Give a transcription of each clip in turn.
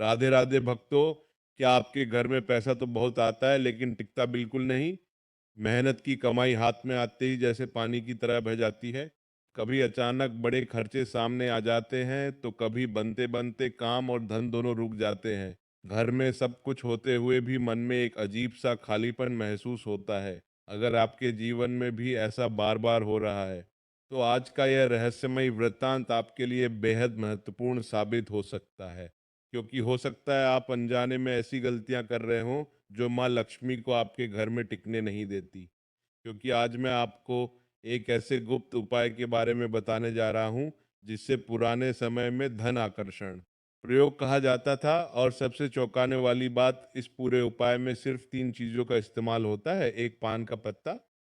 राधे राधे भक्तों। क्या आपके घर में पैसा तो बहुत आता है लेकिन टिकता बिल्कुल नहीं। मेहनत की कमाई हाथ में आते ही जैसे पानी की तरह बह जाती है। कभी अचानक बड़े खर्चे सामने आ जाते हैं तो कभी बनते बनते काम और धन दोनों रुक जाते हैं। घर में सब कुछ होते हुए भी मन में एक अजीब सा खालीपन महसूस होता है। अगर आपके जीवन में भी ऐसा बार बार हो रहा है तो आज का यह रहस्यमय वृत्तांत आपके लिए बेहद महत्वपूर्ण साबित हो सकता है, क्योंकि हो सकता है आप अनजाने में ऐसी गलतियां कर रहे हों जो माँ लक्ष्मी को आपके घर में टिकने नहीं देती। क्योंकि आज मैं आपको एक ऐसे गुप्त उपाय के बारे में बताने जा रहा हूँ जिससे पुराने समय में धन आकर्षण प्रयोग कहा जाता था। और सबसे चौंकाने वाली बात, इस पूरे उपाय में सिर्फ तीन चीजों का इस्तेमाल होता है: एक पान का पत्ता,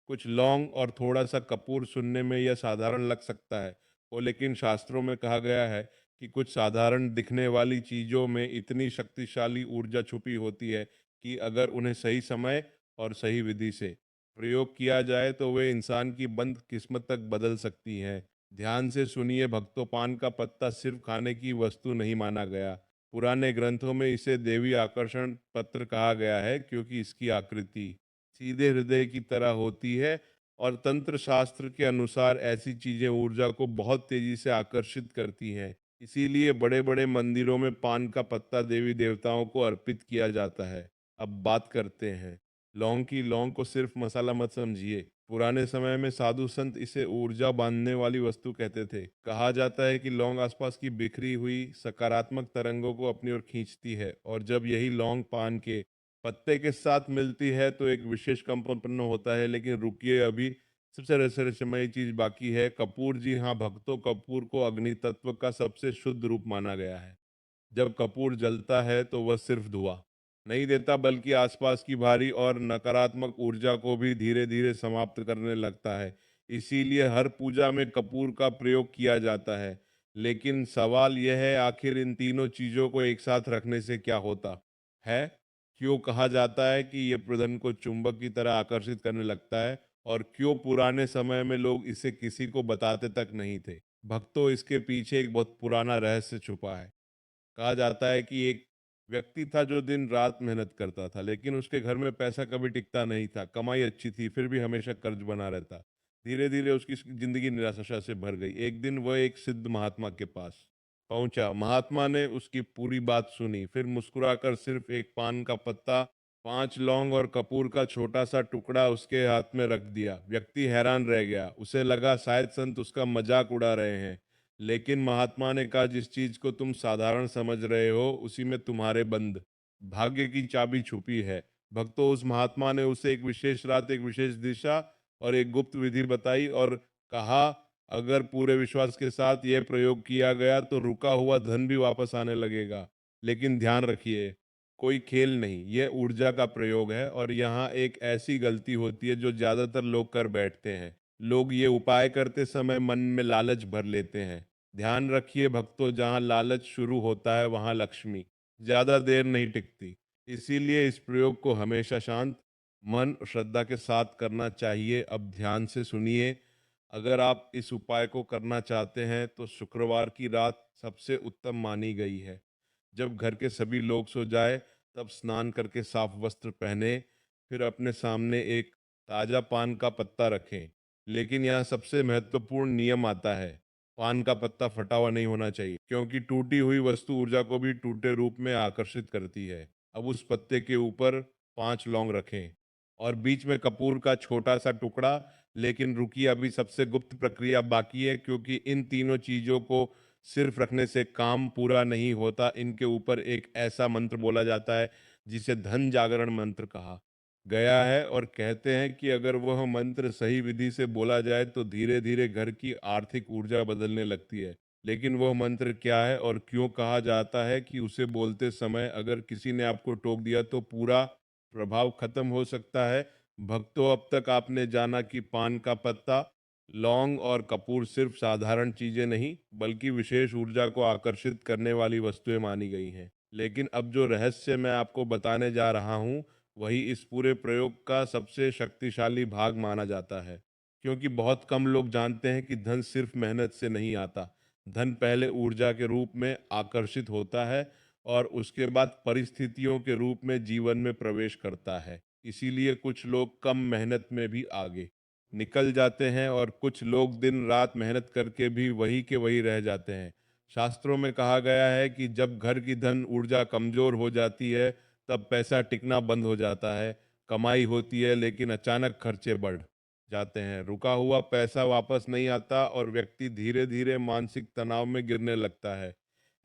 कुछ लौंग और थोड़ा सा कपूर। सुनने में यह साधारण लग सकता है वो, लेकिन शास्त्रों में कहा गया है कि कुछ साधारण दिखने वाली चीजों में इतनी शक्तिशाली ऊर्जा छुपी होती है कि अगर उन्हें सही समय और सही विधि से प्रयोग किया जाए तो वे इंसान की बंद किस्मत तक बदल सकती हैं। ध्यान से सुनिए भक्तों, पान का पत्ता सिर्फ खाने की वस्तु नहीं माना गया। पुराने ग्रंथों में इसे देवी आकर्षण पत्र कहा गया है क्योंकि इसकी आकृति सीधे हृदय की तरह होती है। और तंत्र शास्त्र के अनुसार ऐसी चीजें ऊर्जा को बहुत तेजी से आकर्षित करती हैं। इसीलिए बड़े बड़े मंदिरों में पान का पत्ता देवी देवताओं को अर्पित किया जाता है। अब बात करते हैं लौंग की। लौंग को सिर्फ मसाला मत समझिए। पुराने समय में साधु संत इसे ऊर्जा बांधने वाली वस्तु कहते थे। कहा जाता है कि लौंग आसपास की बिखरी हुई सकारात्मक तरंगों को अपनी ओर खींचती है, और जब यही लौंग पान के पत्ते के साथ मिलती है तो एक विशेष कंपन उत्पन्न होता है। लेकिन रुकिए, अभी सबसे रहस्यमय चीज बाकी है, कपूर। जी हाँ भक्तों, कपूर को अग्नि तत्व का सबसे शुद्ध रूप माना गया है। जब कपूर जलता है तो वह सिर्फ धुआं नहीं देता, बल्कि आसपास की भारी और नकारात्मक ऊर्जा को भी धीरे धीरे समाप्त करने लगता है। इसीलिए हर पूजा में कपूर का प्रयोग किया जाता है। लेकिन सवाल यह है, आखिर इन तीनों चीजों को एक साथ रखने से क्या होता है? क्यों कहा जाता है कि यह प्रधन को चुंबक की तरह आकर्षित करने लगता है? और क्यों पुराने समय में लोग इसे किसी को बताते तक नहीं थे? भक्तों, इसके पीछे एक बहुत पुराना रहस्य छुपा है। कहा जाता है कि एक व्यक्ति था जो दिन रात मेहनत करता था, लेकिन उसके घर में पैसा कभी टिकता नहीं था। कमाई अच्छी थी, फिर भी हमेशा कर्ज बना रहता। धीरे धीरे उसकी जिंदगी निराशा से भर गई। एक दिन वह एक सिद्ध महात्मा के पास पहुंचा। महात्मा ने उसकी पूरी बात सुनी, फिर मुस्कुराकर सिर्फ एक पान का पत्ता, पांच लौंग और कपूर का छोटा सा टुकड़ा उसके हाथ में रख दिया। व्यक्ति हैरान रह गया। उसे लगा शायद संत उसका मजाक उड़ा रहे हैं। लेकिन महात्मा ने कहा, जिस चीज को तुम साधारण समझ रहे हो उसी में तुम्हारे बंद भाग्य की चाबी छुपी है। भक्तों, उस महात्मा ने उसे एक विशेष रात, एक विशेष दिशा और एक गुप्त विधि बताई और कहा, अगर पूरे विश्वास के साथ यह प्रयोग किया गया तो रुका हुआ धन भी वापस आने लगेगा। लेकिन ध्यान रखिए, कोई खेल नहीं, यह ऊर्जा का प्रयोग है। और यहाँ एक ऐसी गलती होती है जो ज्यादातर लोग कर बैठते हैं। लोग ये उपाय करते समय मन में लालच भर लेते हैं। ध्यान रखिए भक्तों, जहाँ लालच शुरू होता है वहाँ लक्ष्मी ज्यादा देर नहीं टिकती। इसीलिए इस प्रयोग को हमेशा शांत मन और श्रद्धा के साथ करना चाहिए। अब ध्यान से सुनिए। अगर आप इस उपाय को करना चाहते हैं तो शुक्रवार की रात सबसे उत्तम मानी गई है। जब घर के सभी लोग सो जाए तब स्नान करके साफ वस्त्र पहने, फिर अपने सामने एक ताजा पान का पत्ता रखें। लेकिन यहाँ सबसे महत्वपूर्ण नियम आता है, पान का पत्ता फटा हुआ नहीं होना चाहिए, क्योंकि टूटी हुई वस्तु ऊर्जा को भी टूटे रूप में आकर्षित करती है। अब उस पत्ते के ऊपर पांच लौंग रखें और बीच में कपूर का छोटा सा टुकड़ा। लेकिन रुकिए, अभी सबसे गुप्त प्रक्रिया बाकी है, क्योंकि इन तीनों चीजों को सिर्फ रखने से काम पूरा नहीं होता। इनके ऊपर एक ऐसा मंत्र बोला जाता है जिसे धन जागरण मंत्र कहा गया है। और कहते हैं कि अगर वह मंत्र सही विधि से बोला जाए तो धीरे धीरे घर की आर्थिक ऊर्जा बदलने लगती है। लेकिन वह मंत्र क्या है और क्यों कहा जाता है कि उसे बोलते समय अगर किसी ने आपको टोक दिया तो पूरा प्रभाव खत्म हो सकता है? भक्तों, अब तक आपने जाना कि पान का पत्ता, लौंग और कपूर सिर्फ साधारण चीजें नहीं बल्कि विशेष ऊर्जा को आकर्षित करने वाली वस्तुएं मानी गई हैं। लेकिन अब जो रहस्य मैं आपको बताने जा रहा हूँ वही इस पूरे प्रयोग का सबसे शक्तिशाली भाग माना जाता है। क्योंकि बहुत कम लोग जानते हैं कि धन सिर्फ मेहनत से नहीं आता। धन पहले ऊर्जा के रूप में आकर्षित होता है और उसके बाद परिस्थितियों के रूप में जीवन में प्रवेश करता है। इसीलिए कुछ लोग कम मेहनत में भी आगे निकल जाते हैं और कुछ लोग दिन रात मेहनत करके भी वही के वही रह जाते हैं। शास्त्रों में कहा गया है कि जब घर की धन ऊर्जा कमजोर हो जाती है, तब पैसा टिकना बंद हो जाता है। कमाई होती है लेकिन अचानक खर्चे बढ़ जाते हैं, रुका हुआ पैसा वापस नहीं आता और व्यक्ति धीरे धीरे मानसिक तनाव में गिरने लगता है।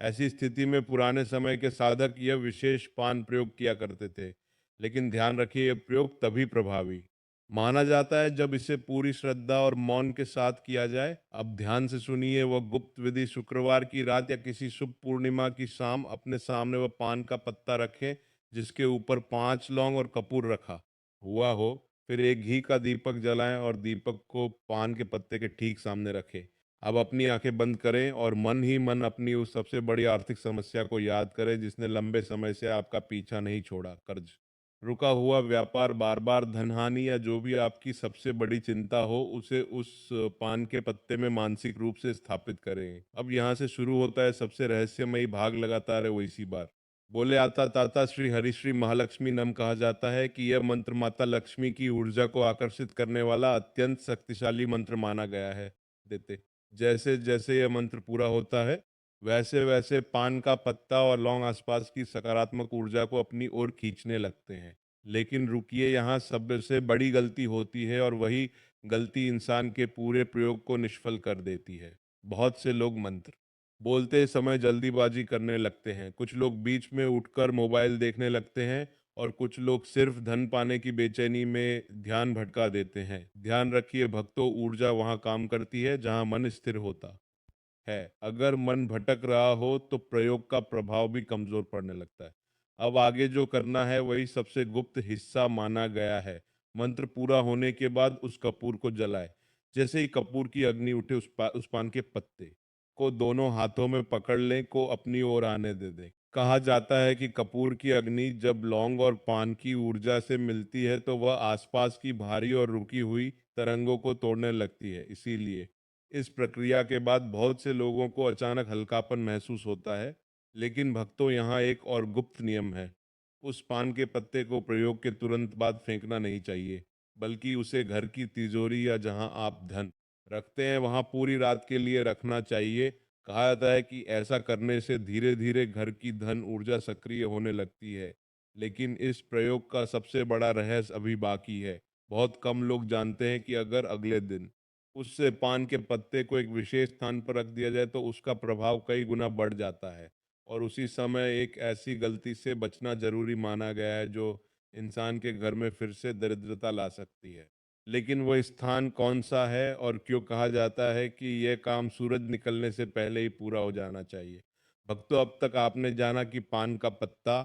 ऐसी स्थिति में पुराने समय के साधक यह विशेष पान प्रयोग किया करते थे, लेकिन ध्यान रखिए यह प्रयोग तभी प्रभावी माना जाता है जब इसे पूरी श्रद्धा और मौन के साथ किया जाए। अब ध्यान से सुनिए, वह गुप्त विधि शुक्रवार की रात या किसी शुभ पूर्णिमा की शाम अपने सामने वह पान का पत्ता रखें जिसके ऊपर 5 लौंग और कपूर रखा हुआ हो। फिर एक घी का दीपक जलाएं और दीपक को पान के पत्ते के ठीक सामने रखें। अब अपनी आंखें बंद करें और मन ही मन अपनी उस सबसे बड़ी आर्थिक समस्या को याद करें जिसने लंबे समय से आपका पीछा नहीं छोड़ा। कर्ज, रुका हुआ व्यापार, बार बार धनहानि या जो भी आपकी सबसे बड़ी चिंता हो उसे उस पान के पत्ते में मानसिक रूप से स्थापित करें। अब यहाँ से शुरू होता है सबसे रहस्यमयी भाग, लगातार है वो इसी बार। बोले आता ताता श्री हरिश्री महालक्ष्मी नम कहा जाता है कि यह मंत्र माता लक्ष्मी की ऊर्जा को आकर्षित करने वाला अत्यंत शक्तिशाली मंत्र माना गया है। देते जैसे जैसे यह मंत्र पूरा होता है, वैसे वैसे पान का पत्ता और लौंग आसपास की सकारात्मक ऊर्जा को अपनी ओर खींचने लगते हैं। लेकिन रुकिए, यहाँ सबसे बड़ी गलती होती है और वही गलती इंसान के पूरे प्रयोग को निष्फल कर देती है। बहुत से लोग मंत्र बोलते समय जल्दीबाजी करने लगते हैं, कुछ लोग बीच में उठकर मोबाइल देखने लगते हैं और कुछ लोग सिर्फ धन पाने की बेचैनी में ध्यान भटका देते हैं। ध्यान रखिए भक्तों, ऊर्जा वहाँ काम करती है जहाँ मन स्थिर होता है। अगर मन भटक रहा हो तो प्रयोग का प्रभाव भी कमजोर पड़ने लगता है। अब आगे जो करना है वही सबसे गुप्त हिस्सा माना गया है। मंत्र पूरा होने के बाद उस कपूर को जलाए। जैसे ही कपूर की अग्नि उठे, उस पान के पत्ते को दोनों हाथों में पकड़ लें, को अपनी ओर आने दे दें। कहा जाता है कि कपूर की अग्नि जब लौंग और पान की ऊर्जा से मिलती है तो वह आसपास की भारी और रुकी हुई तरंगों को तोड़ने लगती है। इसीलिए इस प्रक्रिया के बाद बहुत से लोगों को अचानक हल्कापन महसूस होता है। लेकिन भक्तों, यहाँ एक और गुप्त नियम है। उस पान के पत्ते को प्रयोग के तुरंत बाद फेंकना नहीं चाहिए, बल्कि उसे घर की तिजोरी या जहाँ आप धन रखते हैं वहाँ पूरी रात के लिए रखना चाहिए। कहा जाता है कि ऐसा करने से धीरे धीरे घर की धन ऊर्जा सक्रिय होने लगती है। लेकिन इस प्रयोग का सबसे बड़ा रहस्य अभी बाकी है। बहुत कम लोग जानते हैं कि अगर अगले दिन उससे पान के पत्ते को एक विशेष स्थान पर रख दिया जाए तो उसका प्रभाव कई गुना बढ़ जाता है। और उसी समय एक ऐसी गलती से बचना जरूरी माना गया है जो इंसान के घर में फिर से दरिद्रता ला सकती है। लेकिन वो स्थान कौन सा है और क्यों कहा जाता है कि यह काम सूरज निकलने से पहले ही पूरा हो जाना चाहिए? भक्तों, अब तक आपने जाना कि पान का पत्ता,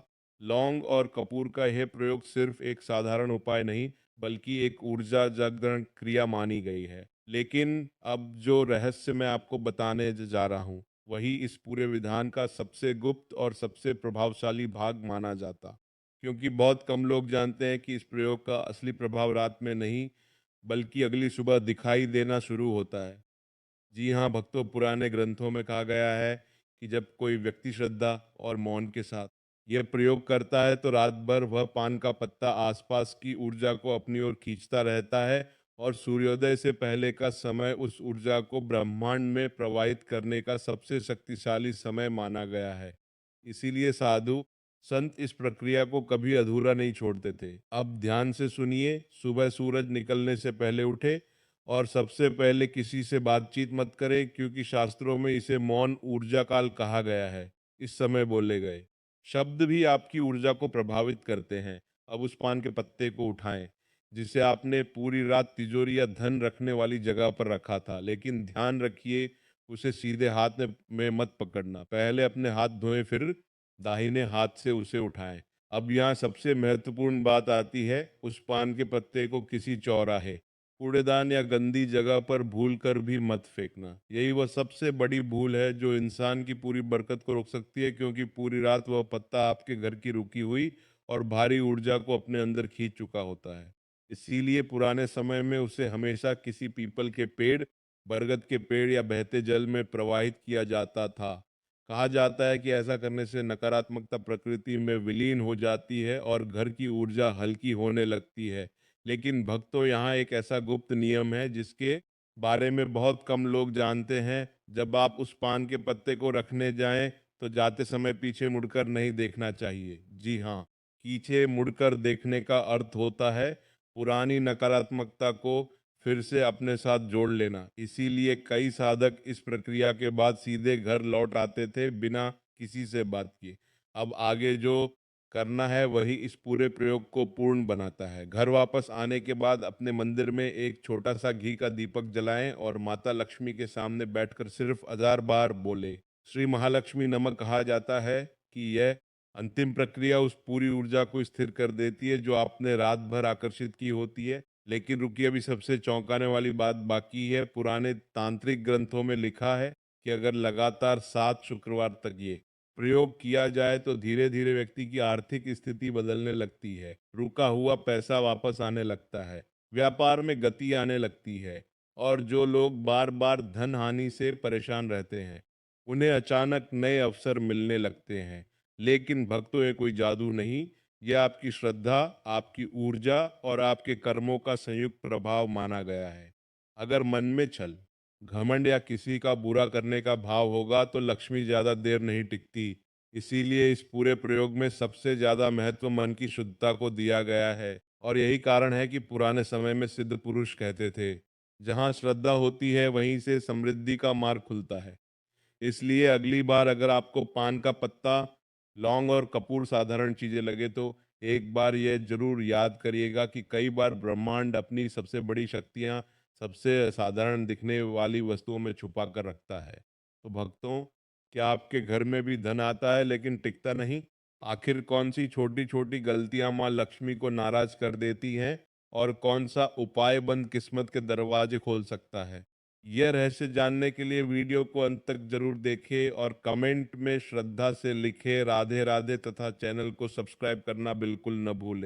लौंग और कपूर का यह प्रयोग सिर्फ एक साधारण उपाय नहीं, बल्कि एक ऊर्जा जागरण क्रिया मानी गई है। लेकिन अब जो रहस्य मैं आपको बताने जा रहा हूँ, वही इस पूरे विधान का सबसे गुप्त और सबसे प्रभावशाली भाग माना जाता। क्योंकि बहुत कम लोग जानते हैं कि इस प्रयोग का असली प्रभाव रात में नहीं, बल्कि अगली सुबह दिखाई देना शुरू होता है। जी हाँ भक्तों, पुराने ग्रंथों में कहा गया है कि जब कोई व्यक्ति श्रद्धा और मौन के साथ यह प्रयोग करता है तो रात भर वह पान का पत्ता आसपास की ऊर्जा को अपनी ओर खींचता रहता है और सूर्योदय से पहले का समय उस ऊर्जा को ब्रह्मांड में प्रवाहित करने का सबसे शक्तिशाली समय माना गया है। इसीलिए साधु संत इस प्रक्रिया को कभी अधूरा नहीं छोड़ते थे। अब ध्यान से सुनिए, सुबह सूरज निकलने से पहले उठे और सबसे पहले किसी से बातचीत मत करें, क्योंकि शास्त्रों में इसे मौन ऊर्जा काल कहा गया है। इस समय बोले गए शब्द भी आपकी ऊर्जा को प्रभावित करते हैं। अब उस पान के पत्ते को उठाएं जिसे आपने पूरी रात तिजोरी या धन रखने वाली जगह पर रखा था, लेकिन ध्यान रखिए उसे सीधे हाथ में मत पकड़ना। पहले अपने हाथ धोएं, फिर दाहिने हाथ से उसे उठाएं। अब यहाँ सबसे महत्वपूर्ण बात आती है, उस पान के पत्ते को किसी चौराहे, कूड़ेदान या गंदी जगह पर भूल कर भी मत फेंकना। यही वह सबसे बड़ी भूल है जो इंसान की पूरी बरकत को रोक सकती है, क्योंकि पूरी रात वह पत्ता आपके घर की रुकी हुई और भारी ऊर्जा को अपने अंदर खींच चुका होता है। इसीलिए पुराने समय में उसे हमेशा किसी पीपल के पेड़, बरगद के पेड़ या बहते जल में प्रवाहित किया जाता था। कहा जाता है कि ऐसा करने से नकारात्मकता प्रकृति में विलीन हो जाती है और घर की ऊर्जा हल्की होने लगती है। लेकिन भक्तों, यहाँ एक ऐसा गुप्त नियम है जिसके बारे में बहुत कम लोग जानते हैं। जब आप उस पान के पत्ते को रखने जाएं, तो जाते समय पीछे मुड़कर नहीं देखना चाहिए। जी हाँ, पीछे मुड़कर देखने का अर्थ होता है पुरानी नकारात्मकता को फिर से अपने साथ जोड़ लेना। इसीलिए कई साधक इस प्रक्रिया के बाद सीधे घर लौट आते थे बिना किसी से बात किए। अब आगे जो करना है वही इस पूरे प्रयोग को पूर्ण बनाता है। घर वापस आने के बाद अपने मंदिर में एक छोटा सा घी का दीपक जलाएं और माता लक्ष्मी के सामने बैठकर सिर्फ 1000 बार बोले, श्री महालक्ष्मी नमः। कहा जाता है कि यह अंतिम प्रक्रिया उस पूरी ऊर्जा को स्थिर कर देती है जो आपने रात भर आकर्षित की होती है। लेकिन रुकिए, अभी सबसे चौंकाने वाली बात बाकी है। पुराने तांत्रिक ग्रंथों में लिखा है कि अगर लगातार 7 शुक्रवार तक ये प्रयोग किया जाए तो धीरे धीरे व्यक्ति की आर्थिक स्थिति बदलने लगती है, रुका हुआ पैसा वापस आने लगता है, व्यापार में गति आने लगती है, और जो लोग बार बार धन हानि से परेशान रहते हैं उन्हें अचानक नए अवसर मिलने लगते हैं। लेकिन भक्तों, ये कोई जादू नहीं, यह आपकी श्रद्धा, आपकी ऊर्जा और आपके कर्मों का संयुक्त प्रभाव माना गया है। अगर मन में छल, घमंड या किसी का बुरा करने का भाव होगा तो लक्ष्मी ज्यादा देर नहीं टिकती। इसीलिए इस पूरे प्रयोग में सबसे ज्यादा महत्व मन की शुद्धता को दिया गया है। और यही कारण है कि पुराने समय में सिद्ध पुरुष कहते थे, जहाँ श्रद्धा होती है वहीं से समृद्धि का मार्ग खुलता है। इसलिए अगली बार अगर आपको पान का पत्ता, लौंग और कपूर साधारण चीजें लगे तो एक बार यह जरूर याद करिएगा कि कई बार ब्रह्मांड अपनी सबसे बड़ी शक्तियां सबसे साधारण दिखने वाली वस्तुओं में छुपा कर रखता है। तो भक्तों, क्या आपके घर में भी धन आता है लेकिन टिकता नहीं? आखिर कौन सी छोटी छोटी गलतियां माँ लक्ष्मी को नाराज कर देती हैं, और कौन सा उपाय बंद किस्मत के दरवाजे खोल सकता है? यह रहस्य जानने के लिए वीडियो को अंत तक जरूर देखें और कमेंट में श्रद्धा से लिखें राधे राधे, तथा चैनल को सब्सक्राइब करना बिल्कुल न भूलें।